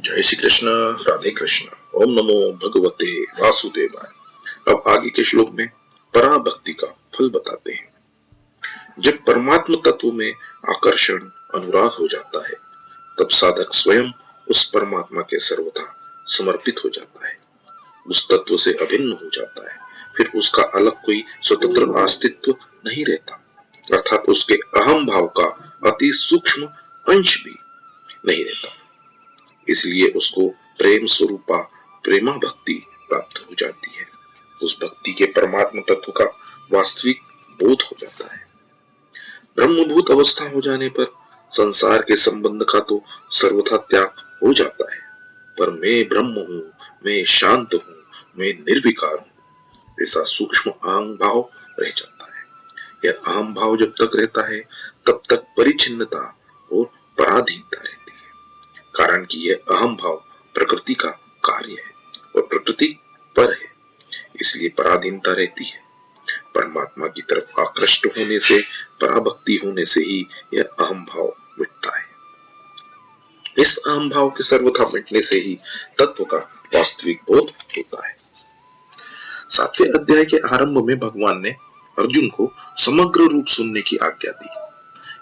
जय श्री कृष्ण। राधे कृष्ण। ओम नमो भगवते वासुदेवाय। अब आगे के श्लोक में पराभक्ति का फल बताते हैं। जब परमात्म तत्व में आकर्षण अनुराग हो जाता है तब साधक स्वयं उस परमात्मा के सर्वथा समर्पित हो जाता है, उस तत्व से अभिन्न हो जाता है। फिर उसका अलग कोई स्वतंत्र अस्तित्व नहीं रहता, अर्थात उसके अहम भाव का अति सूक्ष्म अंश भी नहीं रहता। इसलिए उसको प्रेम स्वरूपा प्रेमा भक्ति प्राप्त हो जाती है। उस भक्ति के परमात्म तत्व का वास्तविक बोध हो जाता है। ब्रह्मभूत अवस्था हो जाने पर संसार के संबंध का तो सर्वथा त्याग हो जाता है, पर मैं ब्रह्म हूँ, मैं शांत हूँ, मैं निर्विकार हूँ, ऐसा सूक्ष्म अहम भाव रह जाता है। यह अहम भाव जब तक रहता है तब तक परिचिन्नता और पराधीनता रहती है, कारण कि यह अहम भाव प्रकृति का कार्य है और प्रकृति पर है, इसलिए पराधीनता रहती है। परमात्मा की तरफ आकृष्ट होने से, पराभक्ति होने से ही यह अहम भाव मिटता है। इस अहम भाव के सर्वथा मिटने से ही तत्व का वास्तविक बोध होता है। 7वें अध्याय के आरंभ में भगवान ने अर्जुन को समग्र रूप सुनने की आज्ञा दी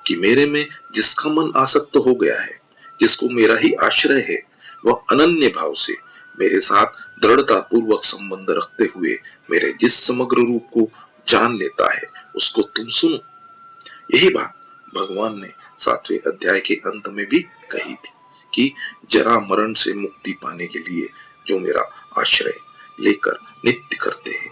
कि मेरे में जिसका मन आसक्त हो गया है, जिसको मेरा ही आश्रय है, वह अनन्य भाव से मेरे साथ दृढ़ता पूर्वक संबंध रखते हुए मेरे जिस समग्र रूप को जान लेता है उसको तुम सुनो। यही बात भगवान ने 7वें अध्याय के अंत में भी कही थी कि जरा मरण से मुक्ति पाने के लिए जो मेरा आश्रय लेकर नित्य करते हैं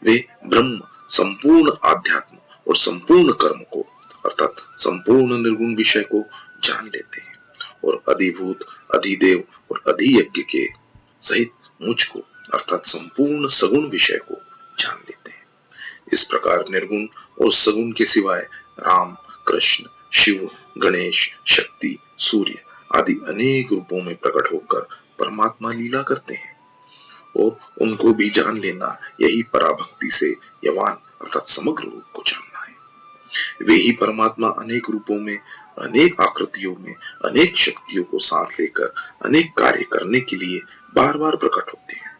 वे ब्रह्म, संपूर्ण आध्यात्म और संपूर्ण कर्म को अर्थात संपूर्ण निर्गुण विषय को जान लेते हैं और अधिभूत, अधिदेव और अधियज्ञ के सहित मुझको अर्थात संपूर्ण सगुण विषय को जान लेते हैं। इस प्रकार निर्गुण और सगुण के सिवाय राम, कृष्ण, शिव, गणेश, शक्ति, सूर्य आदि अनेक रूपों में प्रकट होकर परमात्मा लीला करते हैं और उनको भी जान लेना, यही पराभक्ति से यवान अर्थात समग्र रूप को जानना है। वे ही परमात्मा अनेक रूपों में, अनेक आकृतियों में, अनेक शक्तियों को साथ लेकर अनेक कार्य करने के लिए बार बार प्रकट होते हैं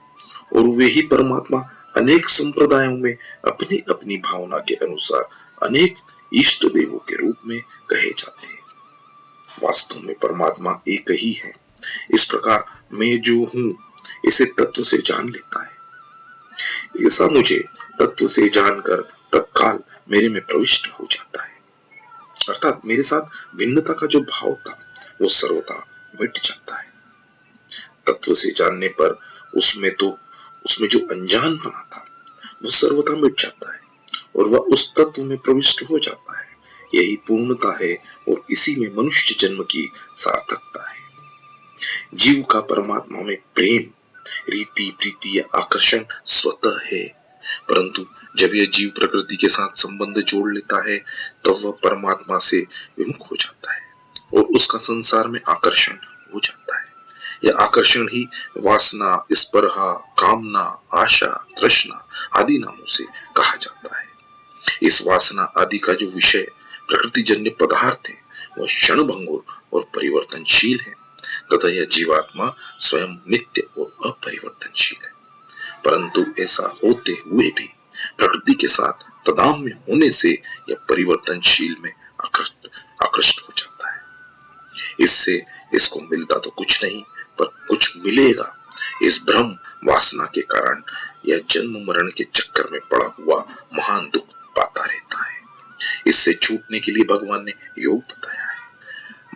और वे ही परमात्मा अनेक संप्रदायों में अपनी अपनी भावना के अनुसार अनेक इष्ट देवों के रूप में कहे जाते हैं। वास्तव में परमात्मा एक ही है। इस प्रकार मैं जो हूँ इसे तत्व से जान लेता है। ऐसा मुझे तत्व से जानकर तत्काल मेरे में प्रविष्ट हो जाता है, अर्थात मेरे साथ भिन्नता का जो भाव था वो सर्वथा मिट जाता है। तत्व से जानने पर उसमें जो अनजानपना था वो सर्वथा मिट जाता है और वह उस तत्व में प्रविष्ट हो जाता है। यही पूर्णता है और इसी में मनुष्य जन्म की सार्थकता है। जीव का परमात्मा में प्रेम, रीति, प्रीति या आकर्षण स्वतः है, परंतु जब यह जीव प्रकृति के साथ संबंध जोड़ लेता है तब वह परमात्मा से विमुख हो जाता है और उसका संसार में आकर्षण हो जाता है। यह आकर्षण ही वासना, स्पर्हा, कामना, आशा, तृष्णा आदि नामों से कहा जाता है। इस वासना आदि का जो विषय प्रकृति जन्य पदार्थ है वह क्षणभंगुर और परिवर्तनशील है तथा यह जीवात्मा स्वयं नित्य और अपरिवर्तनशील है। परंतु ऐसा होते हुए भी प्रकृति के साथ तादात्म्य होने से यह परिवर्तनशील में आकृष्ट हो जाता है। इससे इसको मिलता तो कुछ नहीं पर कुछ मिलेगा, इस भ्रम वासना के कारण यह जन्म मरण के चक्कर में पड़ा हुआ महान दुख पाता रहता है। इससे छूटने के लिए भगवान ने योग बताया है।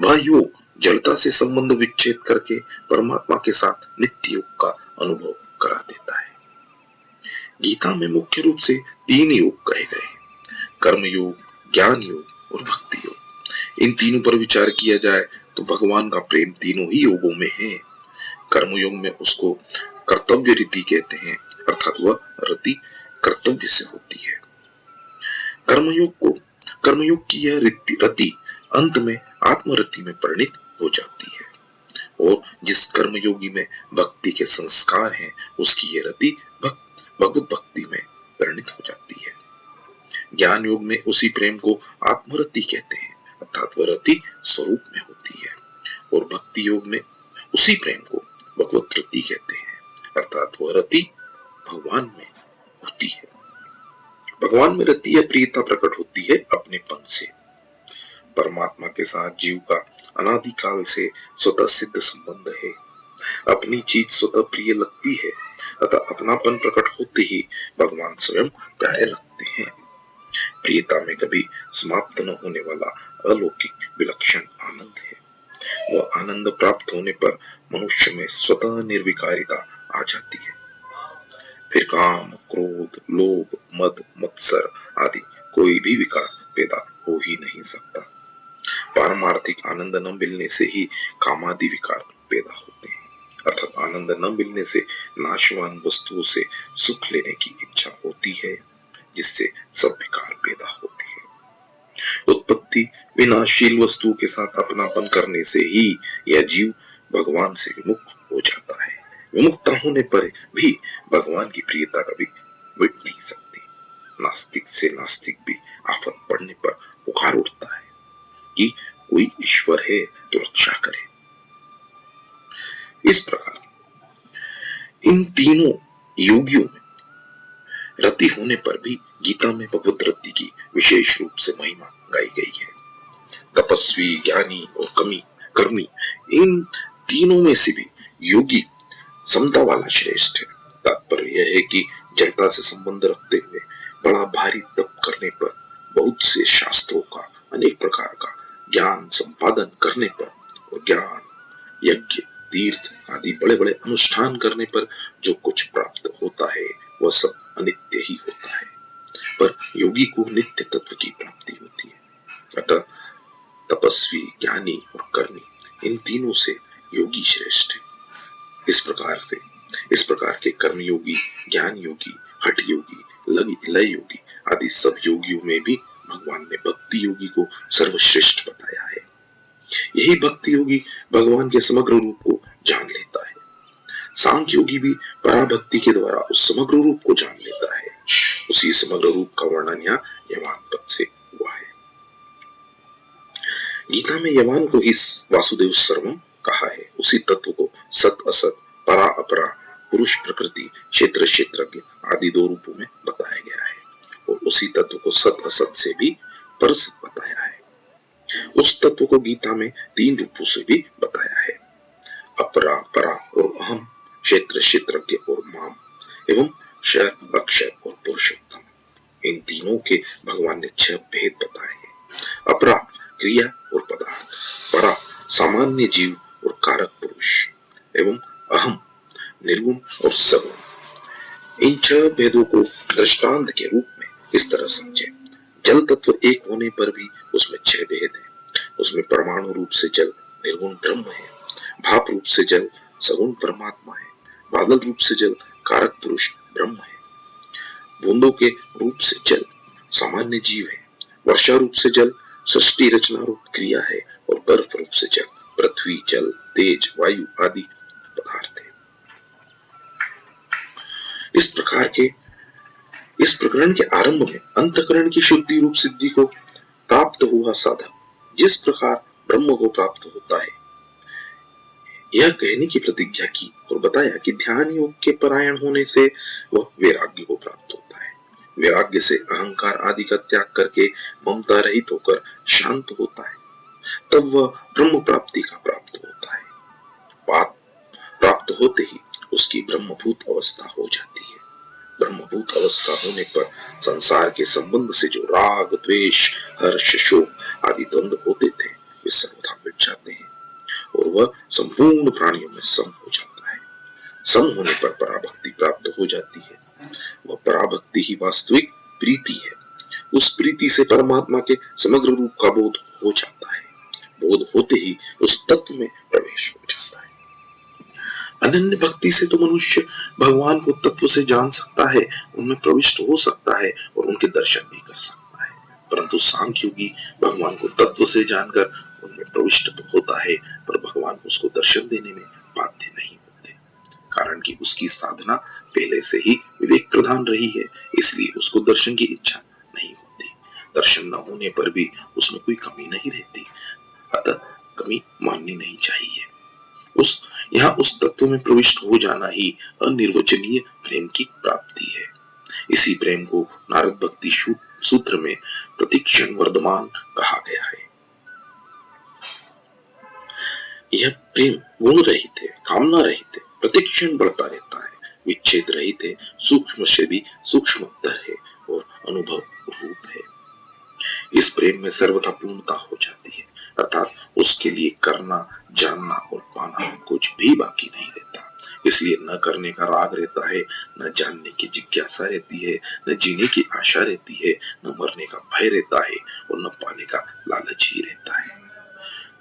वह योग जड़ता से संबंध विच्छेद करके परमात्मा के साथ नित्य योग का अनुभव करा देता है। गीता में मुख्य रूप से 3 योग कहे गए, कर्म योग, ज्ञान योग और भक्ति योग। इन तीनों पर विचार किया जाए तो भगवान का प्रेम तीनों ही योगों में है। कर्म योग में उसको कर्तव्य रीति कहते हैं, अर्थात वह रति कर्तव्य से होती है। कर्मयोग की यह रति अंत में आत्मरति में परिणित हो जाती है और जिस कर्मयोगी में भक्ति के संस्कार हैं उसकी यह रति भगवत भक्ति में परिणित हो जाती है। ज्ञान योग में उसी प्रेम को आत्मरति कहते हैं, अर्थात वह रति स्वरूप में होती है और भक्ति भक्ति योग में उसी प्रेम को भगवत रति कहते हैं, अर्थात वह रति भगवान में होती है। भगवान में रति या प्रियता प्रकट होती है अपनेपन से। परमात्मा के साथ जीव का अनादिकाल से स्वतः सिद्ध संबंध है। अपनी चीज स्वतः प्रिय लगती है, अतः अपनापन प्रकट होते ही भगवान स्वयं प्यारे लगते हैं। प्रियता में कभी समाप्त न होने वाला अलौकिक विलक्षण आनंद है। वह आनंद प्राप्त होने पर मनुष्य में स्वतः निर्विकारिता आ जाती है। फिर काम, क्रोध, लोभ, मद, मत्सर आदि कोई भी विकार पैदा हो ही नहीं सकता। पारमार्थिक आनंद न मिलने से ही कामादि विकार पैदा होते हैं, अर्थात आनंद न मिलने से नाशवान वस्तुओं से सुख लेने की इच्छा होती है, जिससे सब विकार पैदा होती है। उत्पत्ति विनाशील वस्तु के साथ अपनापन करने से ही यह जीव भगवान से विमुक्त हो जाता है। विमुक्त होने पर भी भगवान की प्रियता कभी मिट नहीं सकती। नास्तिक से नास्तिक भी आफत पड़ने पर पुकार उठता है कि कोई ईश्वर है तो रक्षा करे। इस प्रकार इन तीनों योगियों में रति होने पर भी गीता में भगवत रति की विशेष रूप से महिमा गाई गई है। तपस्वी, ज्ञानी और कर्मी इन तीनों में से भी योगी समता वाला श्रेष्ठ है। तात्पर्य यह है कि जड़ता से संबंध रखते हुए बड़ा भारी तप करने पर, बहुत से शास्त्रों का, अनेक प्रकार का ज्ञान संपादन करने पर और ज्ञान, यज्ञ, तीर्थ आदि बड़े बड़े अनुष्ठान करने पर जो कुछ प्राप्त होता है वह सब अनित्य ही होता है, पर योगी को नित्य तत्व की प्राप्ति होती है। अतः तपस्वी, ज्ञानी और कर्मी इन तीनों से योगी श्रेष्ठ है। इस प्रकार के कर्म योगी, ज्ञान योगी, हठ योगी, लय योगी आदि सब योगियों में भी भगवान ने भक्ति योगी को सर्वश्रेष्ठ बताया है। यही भक्ति योगी भगवान के समग्र रूप को जान लेता है। सांख्य योगी भी पराभक्ति के द्वारा उस समग्र रूप को जान लेता है। उसी समग्र रूप का वर्णन यहाँ यवान पद से हुआ है। गीता में यवान को ही वासुदेव सर्वम कहा है। उसी तत्व को सत असत, परा अपरा, पुरुष प्रकृति, क्षेत्र क्षेत्रज्ञ आदि दो रूपों में बताया गया है और उसी तत्व को सत असत से भी परसत बताया है। उस तत्व को गीता में तीन रूपों से भी बताया है, अपरा, परा और अहम, क्षेत्र क्षेत्रज्ञ और माम, एवं क्षर, अक्षर और पुरुषोत्तम। इन तीनों के भगवान ने 6 भेद बताए हैं। अपरा क्रिया और पदार्थ, परा सामान्य जीव और कारक पुरुष, एवं अहम निर्गुण और सगुण। इन 6 भेदों को दृष्टांत के रूप में इस तरह समझे। जल तत्व एक होने पर भी उसमें 6 भेद हैं। उसमें परमाणु रूप से जल निर्गुण ब्रह्म है, भाप रूप से जल सगुण परमात्मा है, बादल रूप से जल कारक पुरुष ब्रह्म है, बूंदों के रूप से जल सामान्य जीव है, वर्षा रूप से जल सृष्टि रचना रूप क्रिया है और बर्फ रूप से जल पृथ्वी, जल, तेज, वायु आदि पदार्थ है। इस प्रकरण के आरंभ में अंतःकरण की शुद्धि रूप सिद्धि को प्राप्त हुआ साधक जिस प्रकार ब्रह्म को प्राप्त होता है, यह कहने की प्रतिज्ञा की और बताया कि ध्यान योग के परायण होने से वह वैराग्य को प्राप्त होता है। वैराग्य से अहंकार आदि का त्याग करके ममता रहित होकर शांत होता है, तब वह ब्रह्म प्राप्ति का प्राप्त होता है। बात प्राप्त होते ही उसकी ब्रह्मभूत अवस्था हो जाती है। ब्रह्मभूत अवस्था होने पर संसार के संबंध से जो राग, द्वेष, हर्ष, शोक आदि द्वंद्व होते थे वे सर्वथा मिट जाते हैं और वह संपूर्ण प्राणियों में सम हो जाता है। सम होने पर पराभक्ति प्राप्त हो जाती है। वह पराभक्ति ही वास्तविक प्रीति है। उस प्रीति से परमात्मा के समग्र रूप का बोध हो जाता है। बोध होते ही उस तत्व में प्रवेश हो जाता है। अनन्य भक्ति से तो मनुष्य भगवान को तत्व से जान सकता है, उनमें प्रविष्ट हो सकता है और उनके दर्शन भी कर सकता है, परंतु सांख्य योगी भगवान को तत्व से जानकर उनमें प्रविष्ट तो होता है पर भगवान उसको दर्शन देने में बाध्य नहीं होते, कारण कि उसकी साधना पहले से ही विवेक प्रधान रही है, इसलिए उसको दर्शन की इच्छा नहीं होती। दर्शन न होने पर भी उसमें कोई कमी नहीं रहती, अतः कमी माननी नहीं चाहिए। उस यहाँ उस तत्व में प्रविष्ट हो जाना ही अनिर्वचनीय प्रेम की प्राप्ति है। इसी प्रेम को नारद भक्ति सूत्र में प्रतिक्षण वर्धमान कहा गया है। यह प्रेम गुण रहित है, कामना रहित है, प्रतिक्षण बढ़ता रहता है, विच्छेद रहित है, सूक्ष्म से भी सूक्ष्मतर है और अनुभव रूप है। इस प्रेम में सर्वथा पूर्णता हो जाती है, अर्थात उसके लिए करना, जानना और पाना कुछ भी बाकी नहीं रहता। इसलिए न करने का राग रहता है, न जानने की जिज्ञासा रहती है, न जीने की आशा रहती है, न मरने का भय रहता है और न पाने का लालच ही रहता है।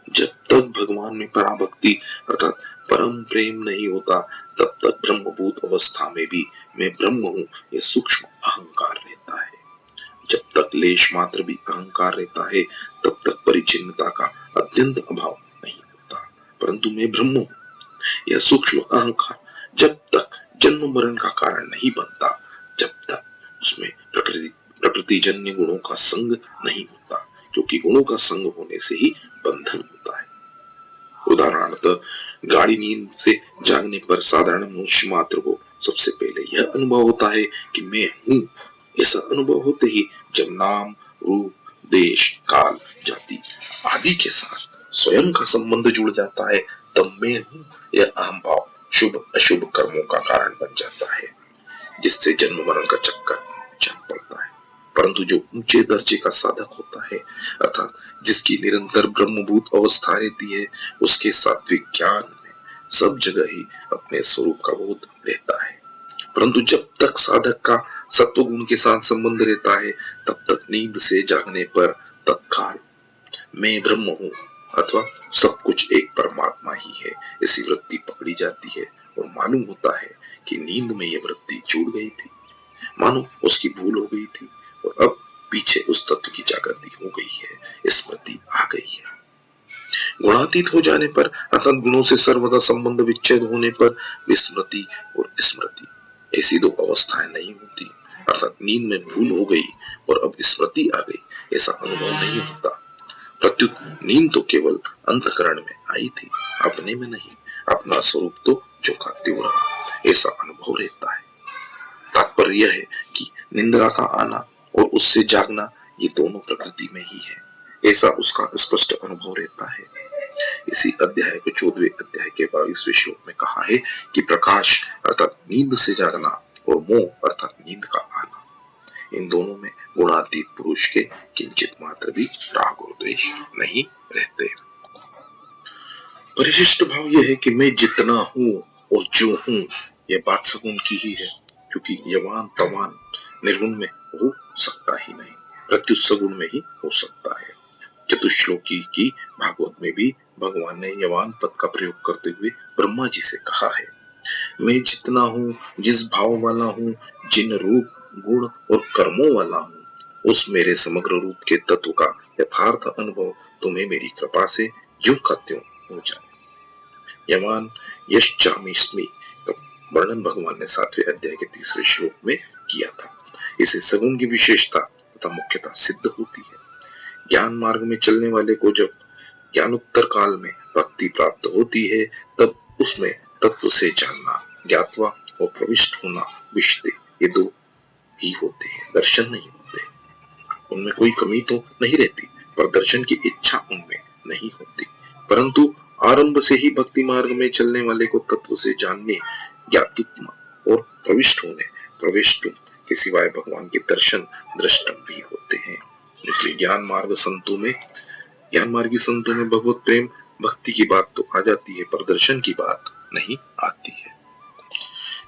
जब तक भगवान में पराभक्ति अर्थात परम प्रेम नहीं होता, तब तक ब्रह्मभूत अवस्था में भी मैं ब्रह्म हूँ यह सूक्ष्म अहंकार रहता है। जब तक लेश मात्र भी अहंकार रहता है, तब तक परिचिन्नता का अत्यंत अभाव नहीं होता, परंतु मैं ब्रह्म हूँ यह सूक्ष्म अहंकार जब तक जन्म मरण का कारण नहीं बनता, जब तक उसमें प्रकृति जन्य गुणों का संग नहीं होता, क्योंकि गुणों का संग होने से ही बंधन होता है। उदाहरणार्थ, गाढ़ी नींद से जागने पर साधारण मनुष्य मात्र को सबसे पहले यह अनुभव होता है कि मैं हूँ। ऐसा अनुभव होते ही जब नाम, रूप, देश, काल, जाति आदि के साथ स्वयं का संबंध जुड़ जाता है, तब मैं हूँ यह अहम भाव शुभ अशुभ कर्मों का कारण बन जाता है, जिससे जन्म मरण का चक्कर चल पड़ता है। परंतु जो ऊंचे दर्जे का साधक होता है, अर्थात जिसकी निरंतर ब्रह्मभूत अवस्था रहती है, उसके सात्विक ज्ञान में सब जगह ही अपने स्वरूप का बोध रहता है। परंतु जब तक साधक का सत्व गुण के साथ संबंध रहता है, तब तक नींद से जागने पर तत्काल मैं ब्रह्म हूँ अथवा सब कुछ एक परमात्मा ही है ऐसी वृत्ति पकड़ी जाती है और मालूम होता है कि नींद में यह वृत्ति छूट गई थी, मानो उसकी भूल हो गई थी और अब पीछे उस तत्व की जागृति हो गई है, स्मृति आ गई है। गुणातीत हो जाने पर अर्थात गुणों से सर्वदा संबंध विच्छेद होने पर विस्मृति और स्मृति ऐसी दो अवस्थाएं नहीं होती, अर्थात नींद में भूल हो गई और अब स्मृति आ गई ऐसा अनुभव नहीं होता। प्रत्युत नींद तो केवल अंतकरण में आई थी, अपने में नहीं, अपना स्वरूप तो चौंका त्यों रहा ऐसा अनुभव रहता है। तात्पर्य यह है कि निंद्रा का आना और उससे जागना ये दोनों प्रकृति में ही है, ऐसा उसका स्पष्ट अनुभव रहता है। इसी अध्याय को 14वें अध्याय के 22वें श्लोक में कहा है कि प्रकाश अर्थात नींद से जागना और मोह अर्थात नींद का आना, इन दोनों में गुणातीत पुरुष के किंचित मात्र भी राग और द्वेष नहीं रहते। परिशिष्ट भाव यह है कि मैं जितना हूँ और जो हूँ यह बात सगुण की ही है, क्योंकि यवान तवान निर्गुण में हो सकता ही नहीं, प्रत्युत सगुण में ही हो सकता है। चतुश्लोकी की भागवत में भी भगवान ने यवान पद का प्रयोग करते हुए ब्रह्मा जी से कहा है, मैं जितना हूँ, जिस भाव वाला हूँ, जिन रूप गुण और कर्मों वाला हूँ, उस मेरे समग्र रूप के तत्व का यथार्थ अनुभव तुम्हें मेरी कृपा से ज्यों का त्यों हो जाए। यवान यश्चामीस्मि का वर्णन भगवान ने 7वें अध्याय के 3रे श्लोक में किया था। इसे सगुण की विशेषता तथा मुख्यता सिद्ध होती है। ज्ञान मार्ग में चलने वाले को जब ज्ञानोत्तर काल में भक्ति प्राप्त होती है, तब उसमें तत्व से जानना, ज्ञातवा और प्रविष्ट होना विषय ये दो ही होते हैं, दर्शन नहीं होते। उनमें कोई कमी तो नहीं रहती, पर दर्शन की इच्छा उनमें नहीं होती। परंतु आरंभ से ही भक्ति मार्ग में चलने वाले को तत्व से जानने, ज्ञातुत्व और प्रविष्ट होने, प्रविष्ट के सिवाय भगवान के दर्शन दृष्टम भी होते हैं। इसलिए ज्ञान मार्गी संतों में भगवत प्रेम भक्ति की बात तो आ जाती है, पर दर्शन की बात नहीं आती है।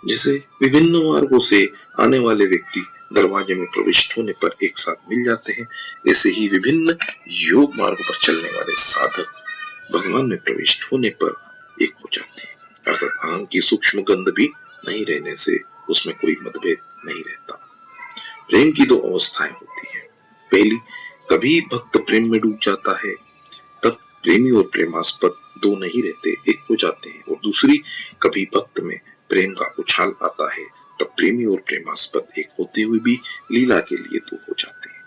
जैसे विभिन्न मार्गों से आने वाले व्यक्ति दरवाजे में प्रविष्ट होने पर एक साथ मिल जाते हैं, ऐसे ही विभिन्न योग मार्ग पर चलने वाले साधक भगवान में प्रविष्ट होने पर एक हो जाते हैं, अर्थात अहं की सूक्ष्म गंध भी नहीं रहने से उसमें कोई मतभेद नहीं रहता। प्रेम की दो अवस्थाएं होती है, पहली कभी भक्त प्रेम में डूब जाता है, तब प्रेमी और प्रेमास्पद दो नहीं रहते, एक हो जाते हैं, और दूसरी कभी भक्त में प्रेम का उछाल आता है, तब प्रेमी और प्रेमास्पद एक होते हुए भी लीला के लिए दो हो जाते हैं।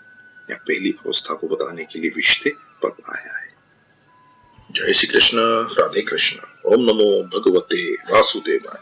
यह पहली अवस्था को बताने के लिए विषय पद आया है। जय श्री कृष्ण, राधे कृष्ण। ओम नमो भगवते वासुदेवाय।